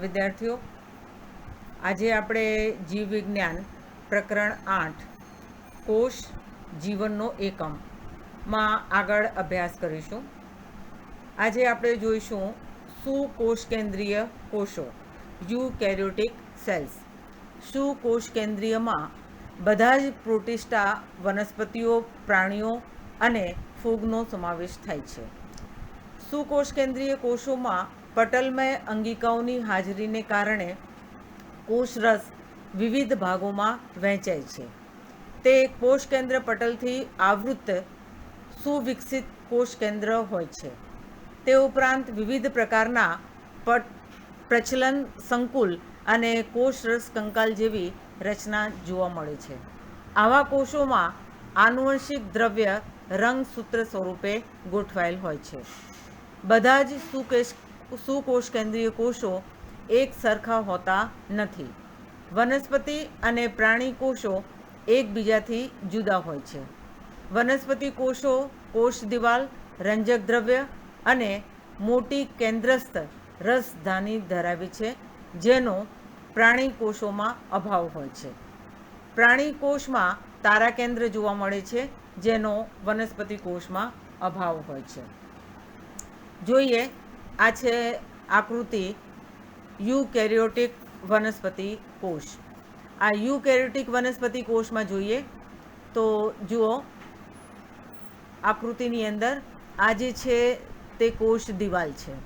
વિદ્યાર્થીઓ, આજે આપણે જીવવિજ્ઞાન પ્રકરણ 8 કોષ જીવનનો એકમમાં આગળ અભ્યાસ કરીશું. આજે આપણે જોઈશું સુકોષ કેન્દ્રીય કોષો, યુકેરિયોટિક સેલ્સ. સુકોષ કેન્દ્રીયમાં બધા જ પ્રોટિસ્ટા, વનસ્પતિઓ, પ્રાણીઓ અને ફૂગનો સમાવેશ થાય છે. સુકોષ કેન્દ્રીય કોષોમાં પટલમય અંગિકાઓની હાજરીને કારણે કોષરસ વિવિધ ભાગોમાં વહેંચાય છે. તે કોષ કેન્દ્ર પટલથી આવૃત સુવિકસિત કોષ કેન્દ્ર હોય છે. તે ઉપરાંત વિવિધ પ્રકારના પ્રચલન સંકુલ અને કોષરસ કંકાલ જેવી રચના જોવા મળે છે. આવા કોષોમાં આનુવંશિક દ્રવ્ય રંગસૂત્ર સ્વરૂપે ગોઠવાયેલ હોય છે. બધા જ સુકોષ કેન્દ્રીય કોષો એક સરખા હોતા નથી. વનસ્પતિ અને પ્રાણી કોષો એકબીજાથી જુદા હોય છે. વનસ્પતિ કોષો કોષ દિવાલ, રંજક દ્રવ્ય અને મોટી કેન્દ્રસ્થ રસધાની ધરાવે છે, જેનો પ્રાણી કોષોમાં અભાવ હોય છે. પ્રાણી કોષમાં તારા કેન્દ્ર જોવા મળે છે, જેનો વનસ્પતિ કોષમાં અભાવ હોય છે. જોઈએ, આ છે આકૃતિ યુકેરિયોટિક વનસ્પતિ કોષ. આ યુકેરિયોટિક વનસ્પતિ કોષમાં જોઈએ તો જુઓ, આકૃતિની અંદર આ જે છે તે કોષ દિવાલ છે.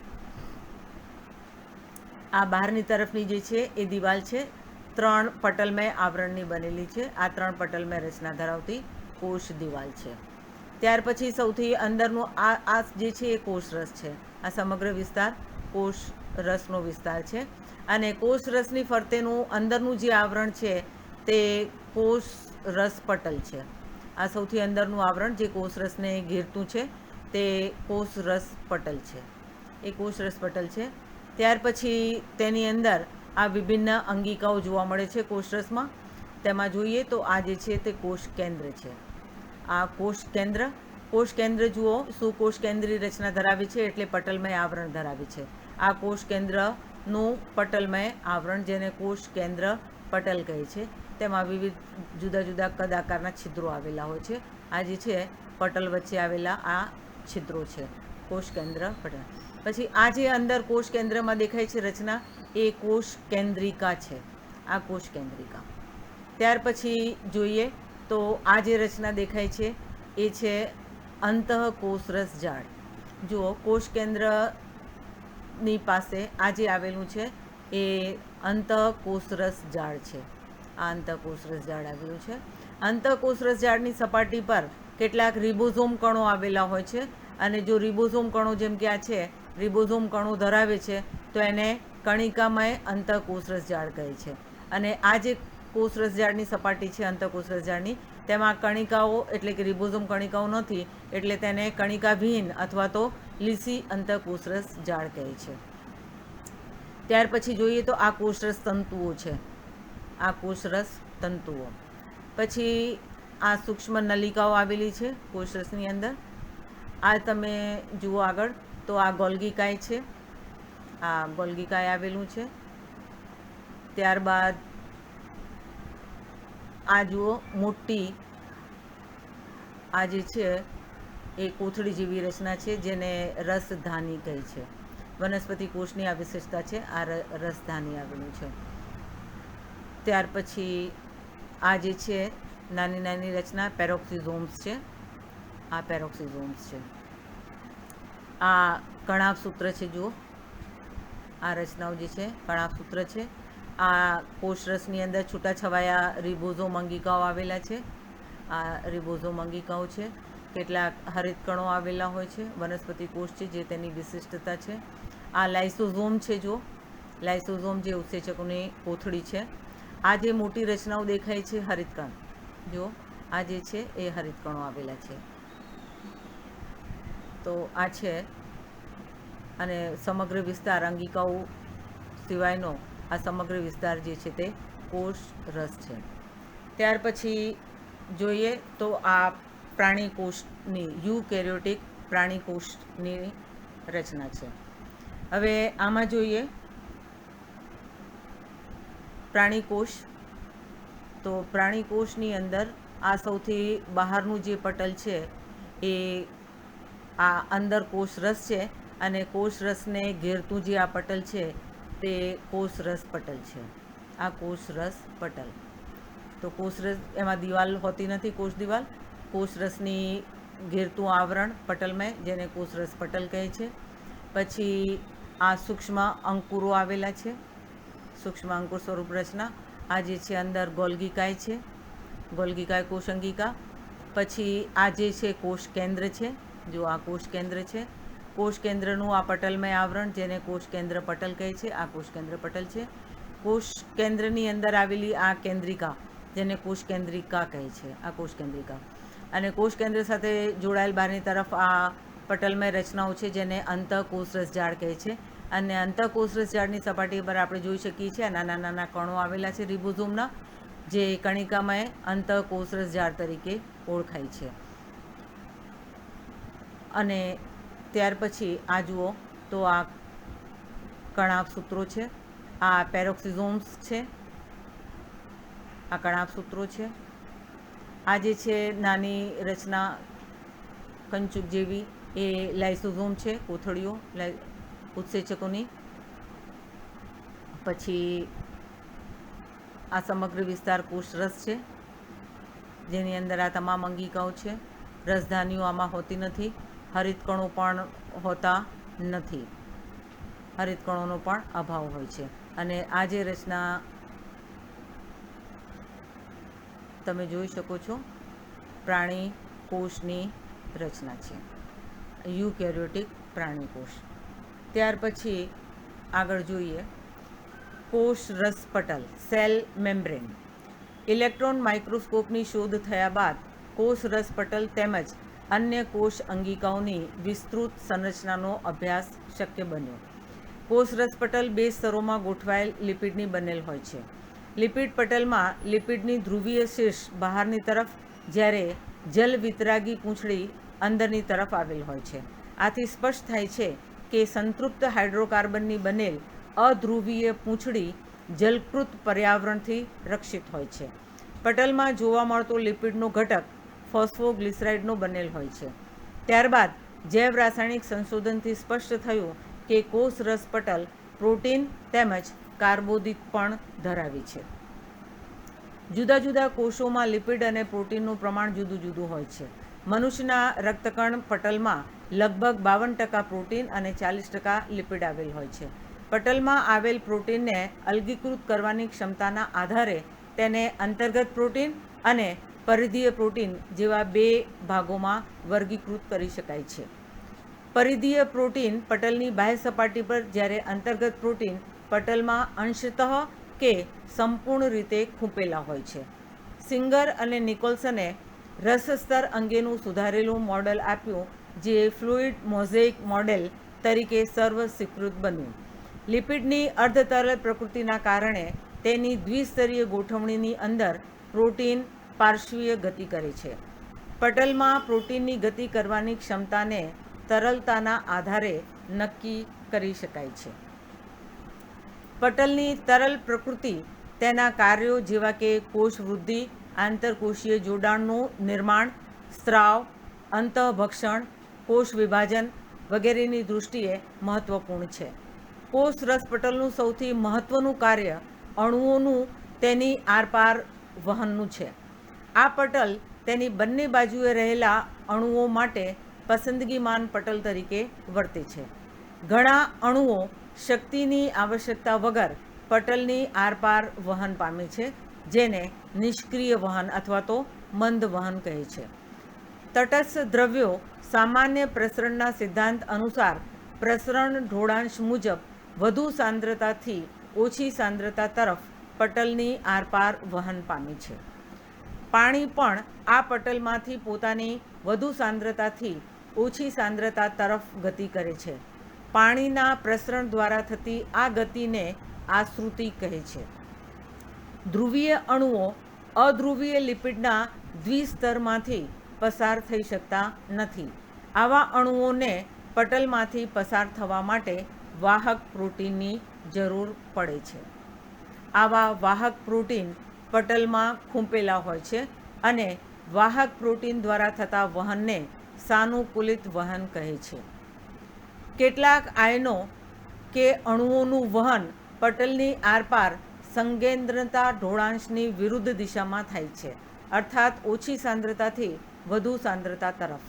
આ બહારની તરફની જે છે એ દિવાલ છે, 3 પટલમય આવરણની બનેલી છે. આ 3 પટલમય રચના ધરાવતી કોષ દિવાલ છે. ત્યાર પછી સૌથી અંદરનું આ જે છે એ કોષરસ છે. આ સમગ્ર વિસ્તાર કોષ રસનો વિસ્તાર છે અને કોષ રસની ફરતેનું અંદરનું જે આવરણ છે તે કોષ રસ પટલ છે. આ સૌથી અંદરનું આવરણ જે કોષ રસને ઘેરતું છે તે કોષ રસ પટલ છે. એ કોષ રસ પટલ છે. ત્યાર પછી તેની અંદર આ વિભિન્ન અંગિકાઓ જોવા મળે છે કોષરસમાં. તેમાં જોઈએ તો આ જે છે તે કોષ કેન્દ્ર છે. આ કોષ કેન્દ્ર જુઓ, સુકોષ કેન્દ્રીય રચના ધરાવે છે એટલે પટલમય આવરણ ધરાવે છે. આ કોષ કેન્દ્રનું પટલમય આવરણ, જેને કોષ કેન્દ્ર પટલ કહે છે, તેમાં વિવિધ જુદા જુદા કદ આકારના છિદ્રો આવેલા હોય છે. આ જે છે પટલ વચ્ચે આવેલા આ છિદ્રો છે કોષ કેન્દ્ર પટલ. પછી આ જે અંદર કોષ કેન્દ્રમાં દેખાય છે રચના, એ કોષ કેન્દ્રિકા છે. આ કોષ કેન્દ્રિકા. ત્યાર પછી જોઈએ તો આ જે રચના દેખાય છે એ છે અંતઃકોષરસ જાળ. જુઓ, કોષ કેન્દ્રની પાસે આ જે આવેલું છે એ અંતઃકોષરસ જાળ છે. આ અંતઃકોષરસ જાળ આવેલું છે. અંતઃકોષરસ જાળની સપાટી પર કેટલાક રિબોઝોમ કણો આવેલા હોય છે અને જો રિબોઝોમ કણો, જેમ કે આ છે, રિબોઝોમ કણો ધરાવે છે તો એને કણિકામય અંતઃકોષરસ જાળ કહે છે. અને આ જે કોષરસ જાળની સપાટી છે અંતઃકોષરસ જાળની, તેમાં કણિકાઓ એટલે કે રિબોઝોમ કણિકાઓ નથી, એટલે તેને કણિકાવિહીન અથવા તો લીસી અંતઃકોષરસ જાળ કહે છે. ત્યાર પછી જોઈએ તો આ કોષરસ તંતુઓ છે. આ કોષરસ તંતુઓ. પછી આ સૂક્ષ્મ નલિકાઓ આવેલી છે કોષરસની અંદર. આ તમે જુઓ આગળ તો આ ગોલ્ગીકાય છે. આ ગોલ્ગીકાય આવેલું છે. ત્યારબાદ આ જુઓ, મોટી આ જે છે એ કોથળી જેવી રચના છે, જેને રસધાની કહે છે. વનસ્પતિ કોષની આ વિશેષતા છે, આ રસધાની આવેલું છે. ત્યાર પછી આ જે છે નાની નાની રચના પેરોક્સિઝોમ્સ છે. આ પેરોક્સિઝોમ્સ છે. આ કણાભ સૂત્ર છે. જુઓ, આ રચનાઓ જે છે કણાભ સૂત્ર છે. આ કોષરસની અંદર છૂટાછવાયા રિબોઝોમ અંગિકાઓ આવેલા છે. આ રિબોઝોમ અંગિકાઓ છે. કેટલાક હરિત કણો આવેલા હોય છે. વનસ્પતિ કોષ છે જે તેની વિશિષ્ટતા છે. આ લાઇસોઝોમ છે. જો, લાઇસોઝોમ જે ઉત્સેચકોની કોથળી છે. આ જે મોટી રચનાઓ દેખાય છે હરિતકણ, જો આ જે છે એ હરિતકણો આવેલા છે. તો આ છે, અને સમગ્ર વિસ્તાર અંગિકાઓ સિવાયનો આ સમગ્ર વિસ્તાર જે છે તે કોષ રસ છે. ત્યાર પછી જોઈએ તો આ પ્રાણી કોષની યુકેરિયોટિક પ્રાણી કોષની રચના છે. હવે આમાં જોઈએ પ્રાણીકોષ. તો પ્રાણીકોષની અંદર આ સૌથી બહારનું જે પટલ છે એ આ અંદર કોષરસ છે, અને કોષરસને ઘેરતું જે આ પટલ છે તે કોષરસ પટલ છે. આ કોષરસ પટલ. તો કોષરસ એમાં દિવાલ હોતી નથી, કોષ દિવાલ. કોષરસની ઘેરતું આવરણ પટલમય, જેને કોષરસ પટલ કહે છે. પછી આ સૂક્ષ્મ અંકુરો આવેલા છે, સૂક્ષ્મ અંકુર સ્વરૂપ રચના. આ જે છે અંદર ગોલ્ગીકાય છે, ગોલ્ગીકાય કોષઅંગિકા. પછી આ જે છે કોષ કેન્દ્ર છે, જો આ કોષ કેન્દ્ર છે. કોષ કેન્દ્રનું આ પટલમય આવરણ, જેને કોષ કેન્દ્ર પટલ કહે છે, આ કોષ કેન્દ્ર પટલ છે. કોષ કેન્દ્રની અંદર આવેલી આ કેન્દ્રિકા, જેને કોષ કેન્દ્રિકા કહે છે, આ કોષ કેન્દ્રિકા. અને કોષ કેન્દ્ર સાથે જોડાયેલ બહારની તરફ આ પટલમય રચનાઓ છે, જેને અંતઃકોષરસ જાળ કહે છે. અને અંતઃકોષરસ જાળની સપાટી પર આપણે જોઈ શકીએ છીએ નાના નાના કણો આવેલા છે રિબોઝોમના, જે કણિકામય અંતઃકોષરસ જાળ તરીકે ઓળખાય છે. અને ત્યાર પછી આ જુઓ તો આ કણાભસૂત્રો છે, આ પેરોક્સિઝોમ્સ છે, આ કણાભસૂત્રો છે. આ જે છે નાની રચના કંચુક જેવી એ લાઇસોઝોમ છે, કોથળીઓ ઉત્સેચકોની. પછી આ સમગ્ર વિસ્તાર કોષરસ છે, જેની અંદર આ તમામ અંગિકાઓ છે. રસધાનીઓ આમાં હોતી નથી, હરિતકણો પણ હોતા નથી, હરિતકણોનો પણ અભાવ હોય છે. અને આ જે રચના તમે જોઈ શકો છો પ્રાણી કોષની રચના છે, યુકેરિયોટિક પ્રાણી કોષ. ત્યાર પછી આગળ જોઈએ કોષ રસ પટલ, સેલ મેમ્બ્રેન. ઇલેક્ટ્રોન માઇક્રોસ્કોપની શોધ થયા બાદ કોષ રસ પટલ તેમજ અન્ય કોષ અંગિકાઓની વિસ્તૃત સંરચનાનો અભ્યાસ શક્ય બન્યો. કોષ રસ પટલ 2 સ્તરોમાં ગોઠવાયેલ લિપિડની બનેલ હોય છે. લિપિડ પટલમાં લિપિડની ધ્રુવીય શીર્ષ બહારની તરફ, જ્યારે જલ વિતરાગી પૂંછડી અંદરની તરફ આવેલ હોય છે. આથી સ્પષ્ટ થાય છે કે સંતૃપ્ત હાઇડ્રોકાર્બનની બનેલ અધ્રુવીય પૂંછડી જલકૃત પર્યાવરણથી રક્ષિત હોય છે. પટલમાં જોવા મળતો લિપિડનો ઘટક ફોસ્ફોગ્લિસરાઇડનો બનેલ હોય છે. ત્યારબાદ જૈવ રાસાયણિક સંશોધનથી સ્પષ્ટ થયું કે કોષ રસ પટલ પ્રોટીન તેમજ કાર્બોદિત પણ ધરાવે છે. જુદા જુદા કોષોમાં લિપિડ અને પ્રોટીનનું પ્રમાણ જુદું જુદું હોય છે. મનુષ્યના રક્તકણ પટલમાં લગભગ 52% પ્રોટીન અને 40% લિપિડ આવેલ હોય છે. પટલમાં આવેલ પ્રોટીનને અલગીકૃત કરવાની ક્ષમતાના આધારે તેને અંતર્ગત પ્રોટીન અને પરિધીય પ્રોટીન જેવા 2 ભાગોમાં વર્ગીકૃત કરી શકાય છે. પરિધીય પ્રોટીન પટલની બાહ્ય સપાટી પર, જ્યારે અંતર્ગત પ્રોટીન પટલમાં અંશતઃ કે સંપૂર્ણ રીતે ખૂંપેલા હોય છે. સિંગર અને નિકોલ્સને રસ સ્તર અંગેનું સુધારેલું મોડેલ આપ્યું, જે ફ્લુઇડ મોઝેઇક મોડેલ તરીકે સર્વ સ્વીકૃત બન્યું. લિપિડની અર્ધતરલ પ્રકૃતિના કારણે તેની દ્વિસ્તરીય ગોઠવણીની અંદર પ્રોટીન પાર્શ્વીય ગતિ કરે છે. પટલમાં પ્રોટીનની ગતિ કરવાની ક્ષમતાને તરલતાના આધારે નક્કી કરી શકાય છે. પટલની તરલ પ્રકૃતિ તેના કાર્યો જેવા કે કોષ વૃદ્ધિ, આંતરકોષીય જોડાણનું નિર્માણ, સ્ત્રાવ, અંતઃભક્ષણ, કોષ વિભાજન વગેરેની દૃષ્ટિએ મહત્વપૂર્ણ છે. કોષ રસ પટલનું સૌથી મહત્વનું કાર્ય અણુઓનું તેની આરપાર વહનનું છે. આ પટલ તેની બંને બાજુએ રહેલા અણુઓ માટે પસંદગીમાન પટલ તરીકે વર્તે છે. ઘણા અણુઓ શક્તિની આવશ્યકતા વગર પટલની આરપાર વહન પામે છે, જેને નિષ્ક્રિય વહન અથવા તો મંદ વહન કહે છે. તટસ્થ દ્રવ્યો સામાન્ય પ્રસરણના સિદ્ધાંત અનુસાર પ્રસરણ ઢોળાંશ મુજબ વધુ સાંદ્રતાથી ઓછી સાંદ્રતા તરફ પટલની આરપાર વહન પામે છે. પાણી પણ આ પટલમાંથી પોતાની વધુ સાંદ્રતાથી ઓછી સાંદ્રતા તરફ ગતિ કરે છે. પાણીના પ્રસરણ દ્વારા થતી આ ગતિને આશ્રુતિ કહે છે. ધ્રુવીય અણુઓ અધ્રુવીય લિપિડના દ્વિસ્તરમાંથી પસાર થઈ શકતા નથી. આવા અણુઓને પટલમાંથી પસાર થવા માટે વાહક પ્રોટીનની જરૂર પડે છે. આવા વાહક પ્રોટીન પટલમાં ખૂંપેલા હોય છે અને વાહક પ્રોટીન દ્વારા થતા વહનને સાનુકૂલિત વહન કહે છે. કેટલાક આયનો કે અણુઓનું વહન પટલની આરપાર સંકેન્દ્રતા ઢોળાંશની વિરુદ્ધ દિશામાં થાય છે, અર્થાત ઓછી સાંદ્રતાથી વધુ સાંદ્રતા તરફ.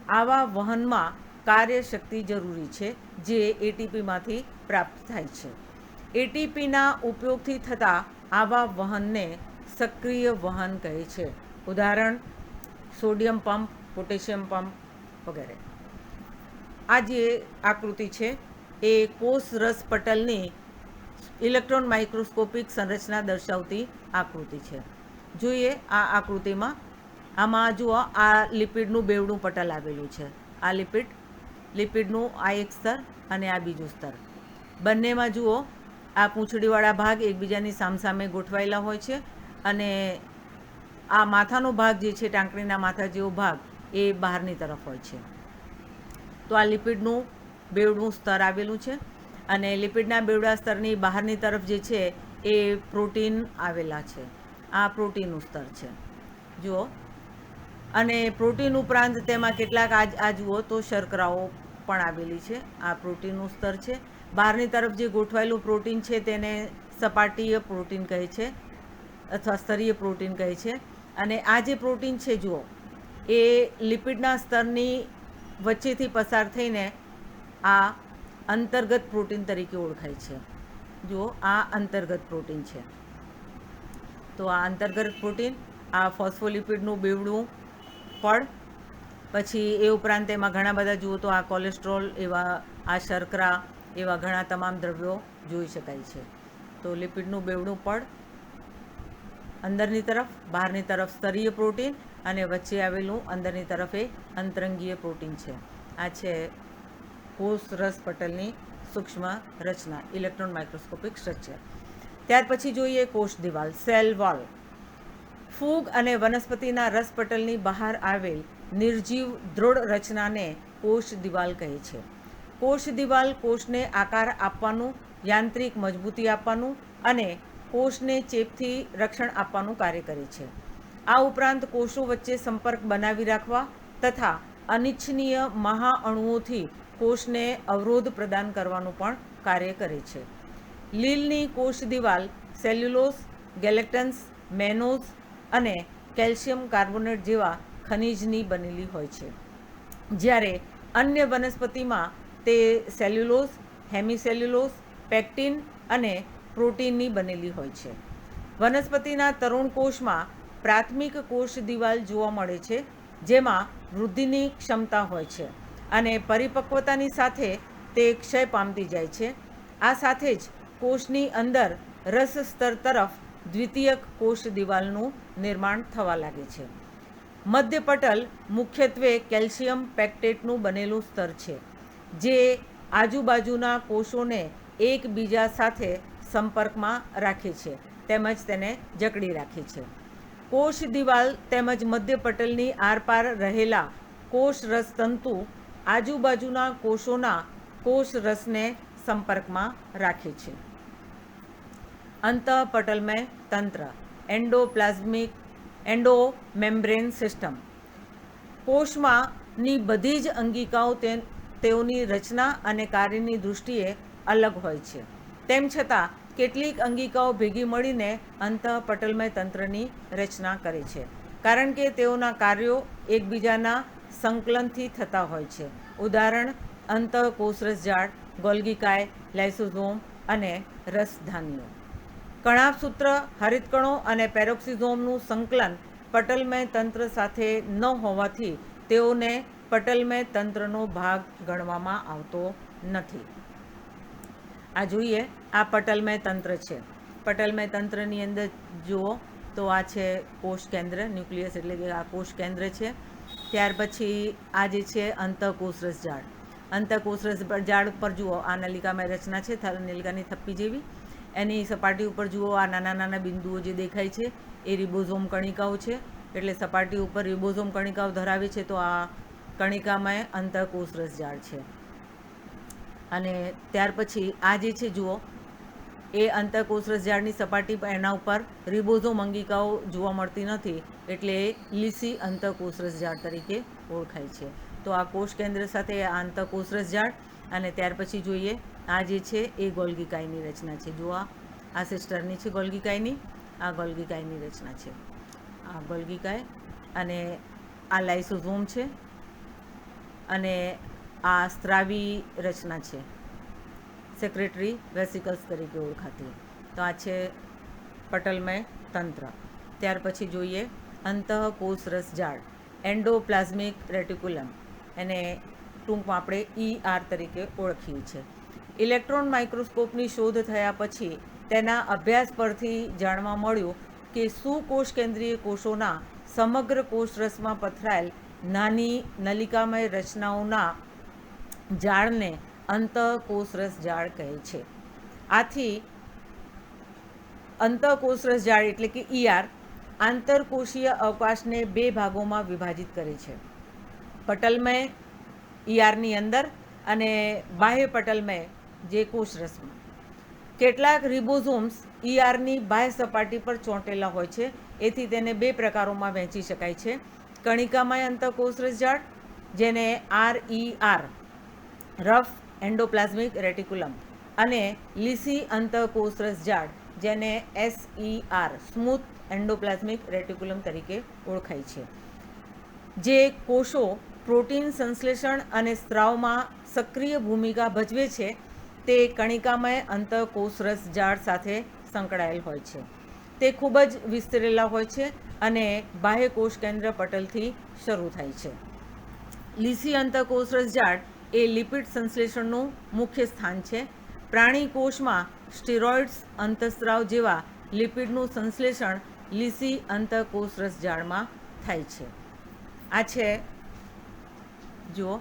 આવા વહનમાં કાર્યશક્તિ જરૂરી છે જે એટીપીમાંથી પ્રાપ્ત થાય છે. એટીપીના ઉપયોગથી થતા આવા વહનને સક્રિય વહન કહે છે. ઉદાહરણ સોડિયમ પંપ, પોટેશિયમ પંપ વગેરે. આ જે આકૃતિ છે એ કોષ રસ પટલની ઇલેક્ટ્રોન માઇક્રોસ્કોપિક સંરચના દર્શાવતી આકૃતિ છે. જોઈએ આ આકૃતિમાં. આમાં જુઓ, આ લિપિડનું બેવડું પટલ આવેલું છે. આ લિપિડનું આ એક સ્તર અને આ બીજું સ્તર. બંનેમાં જુઓ, આ પૂંછડીવાળા ભાગ એકબીજાની સામસામે ગોઠવાયેલા હોય છે અને આ માથાનો ભાગ જે છે, ટાંકણીના માથા જેવો ભાગ, એ બહારની તરફ હોય છે. તો આ લિપિડનું બેવડું સ્તર આવેલું છે અને લિપિડના બેવડા સ્તરની બહારની તરફ જે છે એ પ્રોટીન આવેલા છે. આ પ્રોટીનનું સ્તર છે જુઓ. અને પ્રોટીન ઉપરાંત તેમાં કેટલાક આ જુઓ તો શર્કરાઓ પણ આવેલી છે. આ પ્રોટીનનું સ્તર છે. બહારની તરફ જે ગોઠવાયેલું પ્રોટીન છે તેને સપાટીય પ્રોટીન કહે છે અથવા સ્તરીય પ્રોટીન કહે છે. અને આ જે પ્રોટીન છે જુઓ, એ લિપિડના સ્તરની વચ્ચેથી પસાર થઈને આ અંતર્ગત પ્રોટીન તરીકે ઓળખાય છે. જુઓ, આ અંતર્ગત પ્રોટીન છે. તો આ અંતર્ગત પ્રોટીન, આ ફોસ્ફોલિપિડનું બેવડું પડ, પછી એ ઉપરાંત એમાં ઘણા બધા જુઓ તો આ કોલેસ્ટ્રોલ, એવા આ શર્કરા, એવા ઘણા તમામ દ્રવ્યો જોઈ શકાય છે. તો લિપિડનું બેવડું પડ અંદરની તરફ, બહારની તરફ સ્તરીય પ્રોટીન અને વચ્ચે આવેલું અંદરની તરફ એ અંતરંગીય પ્રોટીન છે. આ છે કોષ રસ પટલની સૂક્ષ્મ રચના, ઇલેક્ટ્રોન માઇક્રોસ્કોપિક સ્ટ્રક્ચર. ત્યાર પછી જોઈએ કોષ દિવાલ, સેલ વોલ. ફૂગ અને વનસ્પતિના રસ પટલની બહાર આવેલ નિર્જીવ દૃઢ રચનાને કોષ દિવાલ કહે છે. કોષ દિવાલ કોષને આકાર આપવાનું, યાંત્રિક મજબૂતી આપવાનું અને કોષને ચેપથી રક્ષણ આપવાનું કાર્ય કરે છે. આ ઉપરાંત કોષો વચ્ચે સંપર્ક બનાવી રાખવા તથા અનિચ્છનીય મહાઅણુઓથી કોષને અવરોધ પ્રદાન કરવાનું પણ કાર્ય કરે છે. લીલની કોષ દિવાલ સેલ્યુલોઝ, ગેલેક્ટન્સ, મેનોઝ અને કેલ્શિયમ કાર્બોનેટ જેવા ખનિજની બનેલી હોય છે. જ્યારે અન્ય વનસ્પતિમાં તે સેલ્યુલોઝ, હેમિસેલ્યુલોઝ, પેક્ટિન અને પ્રોટીનની બનેલી હોય છે. વનસ્પતિના તરુણ કોષમાં પ્રાથમિક કોષ દિવાલ જોવા મળે છે, જેમાં વૃદ્ધિની ક્ષમતા હોય છે અને પરિપક્વતાની સાથે તે ક્ષય પામતી જાય છે. આ સાથે જ કોષની અંદર રસ સ્તર તરફ દ્વિતીયક કોષ દિવાલનું નિર્માણ થવા લાગે છે. મધ્ય પટલ મુખ્યત્વે કેલ્શિયમ પેક્ટેટનું બનેલું સ્તર છે, જે આજુબાજુના કોષોને એકબીજા સાથે સંપર્કમાં રાખે છે તેમજ તેને જકડી રાખે છે. કોષ દિવાલ તેમજ મધ્ય પટલની આરપાર રહેલા કોષ રસ તંતુ આજુબાજુના કોષોના કોષ રસને સંપર્કમાં રાખે છે. અંતઃપટલમય તંત્ર, એન્ડોમેમ્બ્રેન સિસ્ટમ. કોષમાંની બધી જ અંગિકાઓ તેઓની રચના અને કાર્યની દૃષ્ટિએ અલગ હોય છે. તેમ છતાં કેટલીક અંગિકાઓ ભેગી મળીને અંતઃપટલમય તંત્રની રચના કરે છે, કારણ કે તેઓના કાર્યો એકબીજાના સંકલનથી થતા હોય છે. ઉદાહરણ અંતઃકોષરસ જાળ, ગોલ્ગીકાય, લાઇસોઝોમ અને રસધાનીઓ. કણાભસૂત્ર, હરિતકણો અને પેરોક્સિઝોમનું સંકલન પટલમય તંત્ર સાથે ન હોવાથી તેઓને પટલમય તંત્રનો ભાગ ગણવામાં આવતો નથી. આ જોઈએ, આ પટલમય તંત્ર છે. પટલમય તંત્રની અંદર જુઓ તો આ છે કોષ કેન્દ્ર, ન્યુક્લિયસ એટલે કે આ કોષ કેન્દ્ર છે. ત્યાર પછી આ જે છે અંતઃકોષરસ જાળ. અંતઃકોષરસ જાળ ઉપર જુઓ, આ નલિકામય રચના છે, નલિકાની થપ્પી જેવી. એની સપાટી ઉપર જુઓ, આ નાના નાના બિંદુઓ જે દેખાય છે એ રિબોઝોમ કણિકાઓ છે. એટલે સપાટી ઉપર રિબોઝોમ કણિકાઓ ધરાવે છે, તો આ કણિકામય અંતઃકોષરસ જાળ છે. અને ત્યાર પછી આ જે છે જુઓ, એ અંતઃકોષરસ ઝાડની સપાટી પર એના ઉપર રિબોઝોમ અંગિકાઓ જોવા મળતી નથી, એટલે એ લીસી અંતઃકોષરસ ઝાડ તરીકે ઓળખાય છે. તો આ કોષ કેન્દ્ર સાથે આ અંતઃકોષરસ ઝાડ, અને ત્યાર પછી જોઈએ આ જે છે એ ગોલ્ગીકાયની રચના છે. જો આ સિસ્ટરની છે ગોલ્ગીકાયની, આ ગોલ્ગીકાયની રચના છે. આ ગોલ્ગીકાય અને આ લાઇસોઝોમ છે, અને આ સ્ત્રાવી રચના છે, સેક્રેટરી વેસિકલ્સ તરીકે ઓળખાતી. તો આ છે પટલમય તંત્ર. ત્યાર પછી જોઈએ અંતઃકોષરસ ઝાડ, એન્ડોપ્લાઝમિક રેટિક્યુલમ, એને ટૂંકમાં આપણે ER તરીકે ઓળખીએ છીએ. ઇલેક્ટ્રોન માઇક્રોસ્કોપની શોધ થયા પછી તેના અભ્યાસ પરથી જાણવા મળ્યું કે સુકોષ કેન્દ્રીય કોષોના સમગ્ર કોષરસમાં પથરાયેલ નાની નલિકામય રચનાઓના ઝાડને અંતઃકોષરસ ઝાડ કહે છે. આથી અંતઃકોષરસ ઝાડ એટલે કે ER આંતરકોષીય અવકાશને 2 ભાગોમાં વિભાજિત કરે છે, પટલમય ERની અંદર અને બાહ્ય પટલમય જે કોષરસમાં. કેટલાક રિબોઝોમ્સ ERની બાહ્ય સપાટી પર ચોંટેલા હોય છે, એથી તેને 2 પ્રકારોમાં વહેંચી શકાય છે: કણિકામય અંતઃકોષરસ ઝાડ, જેને RER રફ એન્ડોપ્લાઝમિક રેટિક્યુલમ, અને લીસી અંતઃકોષરસ ઝાડ, જેને SER સ્મૂથ એન્ડોપ્લાઝમિક રેટિક્યુલમ તરીકે ઓળખાય છે. જે કોષો પ્રોટીન સંશ્લેષણ અને સ્ત્રાવમાં સક્રિય ભૂમિકા ભજવે છે, તે કણિકામય અંતઃકોષરસ ઝાડ સાથે સંકળાયેલ હોય છે. તે ખૂબ જ વિસ્તરેલા હોય છે અને બાહ્ય કોષ કેન્દ્ર પટલથી શરૂ થાય છે. લીસી અંતઃકોષરસ ઝાડ એ લિપિડ સંશ્લેષણનું મુખ્ય સ્થાન છે. પ્રાણી કોષમાં સ્ટીરોઇડ્સ, અંતઃસ્ત્રાવ જેવા લિપિડનું સંશ્લેષણ લીસી અંતઃકોષરસ ઝાડમાં થાય છે. આ છે જુઓ,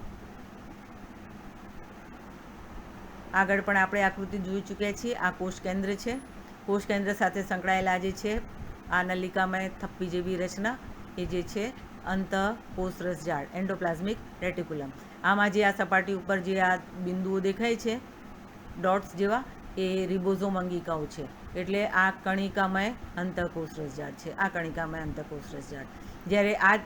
આગળ પણ આપણે આકૃતિ જોઈ ચૂક્યા છીએ. આ કોષ કેન્દ્ર છે. કોષ કેન્દ્ર સાથે સંકળાયેલા જે છે આ નલિકામય થપ્પી જેવી રચના, એ જે છે અંતઃકોષરસ ઝાડ, એન્ડોપ્લાઝમિક રેટિક્યુલમ. આમાં જે આ સપાટી ઉપર જે આ બિંદુઓ દેખાય છે ડોટ્સ જેવા, એ રિબોઝોમ અંગિકાઓ છે, એટલે આ કણિકામય અંતઃકોષરસ ઝાડ છે. આ કણિકામય અંતઃકોષરસ ઝાડ. જ્યારે આ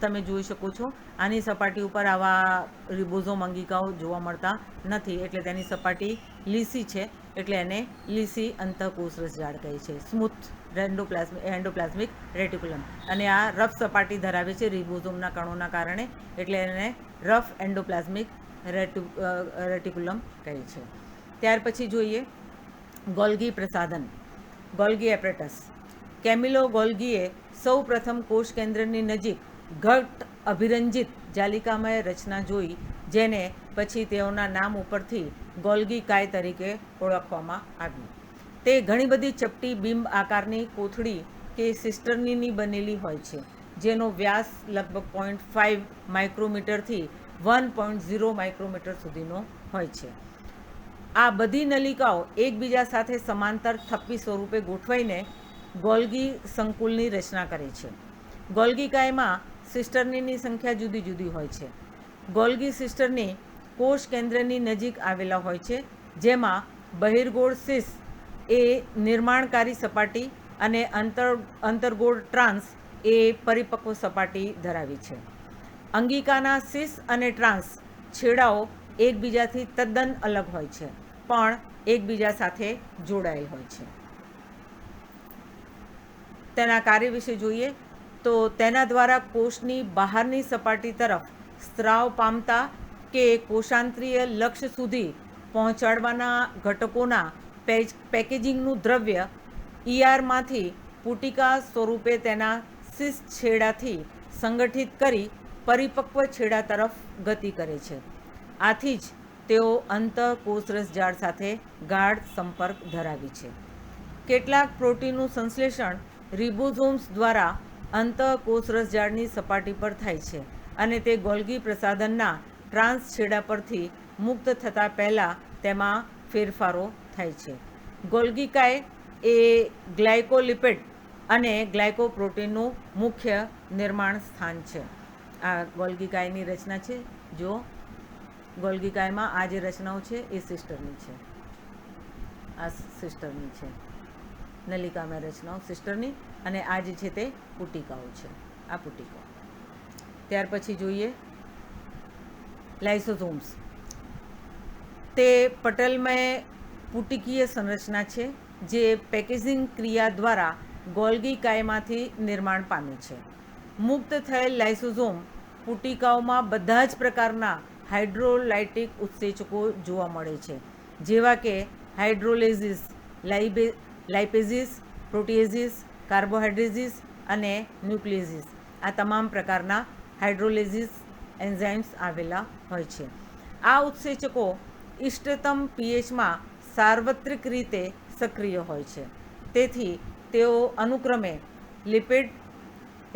તમે જોઈ શકો છો આની સપાટી ઉપર આવા રિબોઝોમ અંગિકાઓ જોવા મળતા નથી, એટલે તેની સપાટી લીસી છે, એટલે એને લીસી અંતઃકોષરસ ઝાડ કહે છે, સ્મૂથ એન્ડોપ્લાઝમિક રેટિક્યુલમ. અને આ રફ સપાટી ધરાવે છે રિબોઝોમના કણોના કારણે, એટલે એને રફ એન્ડોપ્લાઝમિક રેટિક્યુલમ કહે છે. ત્યાર પછી જોઈએ ગોલ્ગી પ્રસાધન, ગોલ્ગી એપરેટસ. કેમિલો ગોલ્ગીએ સૌ પ્રથમ કોષ કેન્દ્રની નજીક ઘટ્ટ અભિરંજિત જાલિકામય રચના જોઈ, જેને પછી તેઓના નામ ઉપરથી ગોલ્ગી કાય તરીકે ઓળખવામાં આવી. તે ઘણી બધી ચપટી બિંબ આકારની કોથળી કે સિસ્ટર્નીની બનેલી હોય છે, જેનો વ્યાસ લગભગ 0.5 માઇક્રોમીટરથી 1.0 માઇક્રોમીટર સુધીનો હોય છે. આ બધી નલિકાઓ એકબીજા સાથે સમાંતર થપ્પી સ્વરૂપે ગોઠવાઈને ગોલ્ગી સંકુલની રચના કરે છે. ગોલ્ગી કાયમાં સિસ્ટર્નીની સંખ્યા જુદી જુદી હોય છે. ગોલ્ગી સિસ્ટર્ની કોષ કેન્દ્રની નજીક આવેલા હોય છે, જેમાં બહિર્ગોળ સિસ એ નિર્માણકારી સપાટી અને અંતર્ગોળ ટ્રાન્સ એ પરિપક્વ સપાટી ધરાવી છે. અંગિકાના સિસ અને ટ્રાન્સ છેડાઓ એકબીજાથી તદ્દન અલગ હોય છે, પણ એકબીજા સાથે જોડાયેલ હોય છે. તેના કાર્ય વિશે જોઈએ તો તેના દ્વારા કોષની બહારની સપાટી તરફ સ્ત્રાવ પામતા કે કોષાંતરીય લક્ષ્ય સુધી પહોંચાડવાના ઘટકોના પેકેજિંગનું દ્રવ્ય ERમાંથી પુટિકા સ્વરૂપે તેના સિસ છેડાથી સંગઠિત કરી પરિપક્વ છેડા તરફ ગતિ કરે છે. આથી જ તેઓ અંતઃકોષરસ ઝાડ સાથે ગાઢ સંપર્ક ધરાવે છે. કેટલાક પ્રોટીનનું સંશ્લેષણ રિબોઝોમ્સ દ્વારા અંતઃકોષરસ ઝાડની સપાટી પર થાય છે, અને તે ગોલ્ગી પ્રસાધનના ટ્રાન્સ છેડા પરથી મુક્ત થતાં પહેલાં તેમાં ફેરફારો થાય છે. ગોલ્ગીકાય એ ગ્લાયકોલિપિડ અને ગ્લાયકોપ્રોટીનનું મુખ્ય નિર્માણ સ્થાન છે. આ ગોલ્ગીકાયની રચના છે. જો ગોલ્ગીકાયમાં આ જે રચનાઓ છે એ સિસ્ટરની છે. આ સિસ્ટરની છે, નલિકામય રચનાઓ સિસ્ટરની, અને આ જે છે તે પુટિકાઓ છે, આ પુટિકાઓ. ત્યાર પછી જોઈએ લાઇસોઝોમ્સ. તે પટલમય પુટિકીય સંરચના છે જે પેકેજિંગ ક્રિયા દ્વારા ગોલ્ગી કાયમાંથી નિર્માણ પામે છે. મુક્ત થયેલ લાઇસોઝોમ પુટિકાઓમાં બધા જ પ્રકારના હાઇડ્રોલાઇટિક ઉત્સેચકો જોવા મળે છે, જેવા કે હાઇડ્રોલેઝિસ, લાઇપેઝિસ, પ્રોટીએઝિસ, કાર્બોહાઇડ્રેઝિસ અને ન્યુક્લિયઝિસ. આ તમામ પ્રકારના હાઇડ્રોલેઝિસ એન્ઝાઇમ્સ આવેલા હોય છે. આ ઉત્સેચકો ઇષ્ટતમ પીએચમાં સાર્વત્રિક રીતે સક્રિય હોય છે. તેથી તેઓ અનુક્રમે લિપિડ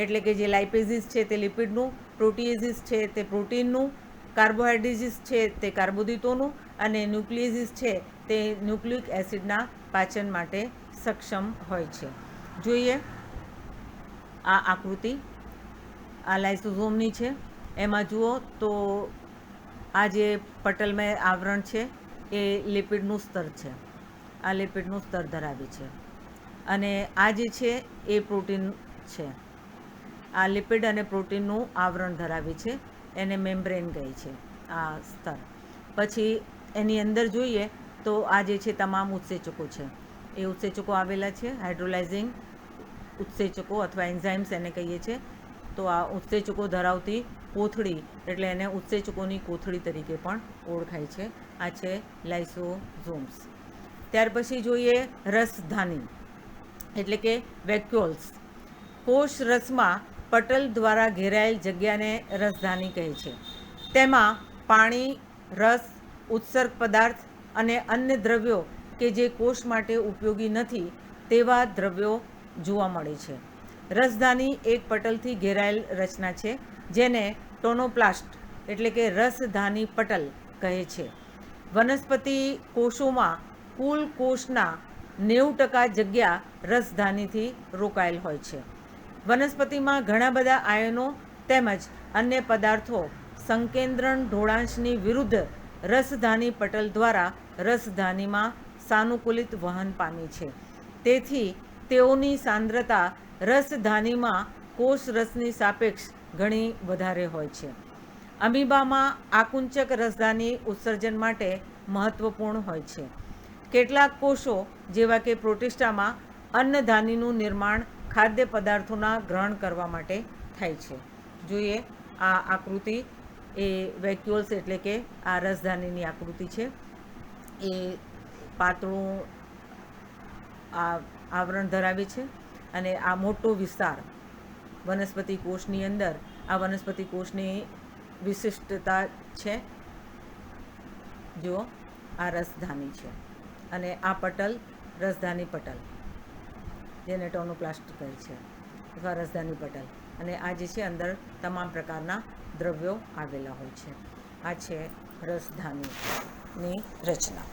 એટલે કે જે લાઇપેઝિસ છે તે લિપિડનું, પ્રોટીએઝિસ છે તે પ્રોટીનનું, કાર્બોહાઇડ્રેઝિસ છે તે કાર્બોદિતોનું અને ન્યુક્લિયઝિસ છે તે ન્યુક્લિક એસિડના પાચન માટે સક્ષમ હોય છે. જોઈએ આ આકૃતિ આ લાઇસોઝોમની છે. એમાં જુઓ તો આ જે પટલમય આવરણ છે એ લિપિડનું સ્તર છે, આ લિપિડનું સ્તર ધરાવે છે, અને આ જે છે એ પ્રોટીન છે. આ લિપિડ અને પ્રોટીનનું આવરણ ધરાવે છે, એને મેમ્બ્રેન કહે છે આ સ્તર. પછી એની અંદર જોઈએ તો આ જે છે તમામ ઉત્સેચકો છે, એ ઉત્સેચકો આવેલા છે, હાઇડ્રોલાઇઝિંગ ઉત્સેચકો અથવા એન્ઝાઇમ્સ એને કહીએ છીએ. તો આ ઉત્સેચકો ધરાવતી કોથળી એટલે એને ઉત્સેચકોની કોથળી તરીકે પણ ઓળખાય છે. આ છે લાઇસોઝોમ્સ. ત્યાર પછી જોઈએ રસધાની એટલે કે વેક્યુલ્સ. કોષ રસમાં પટલ દ્વારા ઘેરાયેલ જગ્યાને રસધાની કહે છે. તેમાં પાણી, રસ, ઉત્સર્ગ પદાર્થ અને અન્ય દ્રવ્યો કે જે કોષ માટે ઉપયોગી નથી તેવા દ્રવ્યો જોવા મળે છે. રસધાની એક પટલથી ઘેરાયેલ રચના છે જેને ટોનોપ્લાસ્ટ એટલે કે રસધાની પટલ કહે છે. વનસ્પતિ કોષોમાં કુલ કોષના 90% જગ્યા રસધાનીથી રોકાયેલ હોય છે. વનસ્પતિમાં ઘણા બધા આયનો તેમજ અન્ય પદાર્થો સંકેન્દ્રણ ઢોળાંશની વિરુદ્ધ રસધાની પટલ દ્વારા રસધાનીમાં સાનુકૂલિત વહન પામે છે. તેથી તેઓની સાંદ્રતા રસધાનીમાં કોષ રસની સાપેક્ષ ઘણી વધારે હોય છે. અમીબામાં આકુંચક રસધાની ઉત્સર્જન માટે મહત્વપૂર્ણ હોય છે. કેટલાક કોષો જેવા કે પ્રોટિસ્ટામાં અન્નધાનીનું નિર્માણ ખાદ્ય પદાર્થોના ગ્રહણ કરવા માટે થાય છે. જોઈએ આ આકૃતિ એ વેક્યુલ્સ એટલે કે આ રસધાનીની આકૃતિ છે. એ પાતળું આવરણ ધરાવે છે અને આ મોટો વિસ્તાર વનસ્પતિ કોષની અંદર આ વનસ્પતિ કોષની વિશિષ્ટતા છે. જુઓ આ રસધાની છે અને આ પટલ રસધાની પટલ જેને ટોનોપ્લાસ્ટ કહે છે અથવા રસધાની પટલ, અને આ જે છે અંદર તમામ પ્રકારના દ્રવ્યો આવેલા હોય છે. આ છે રસધાનીની રચના.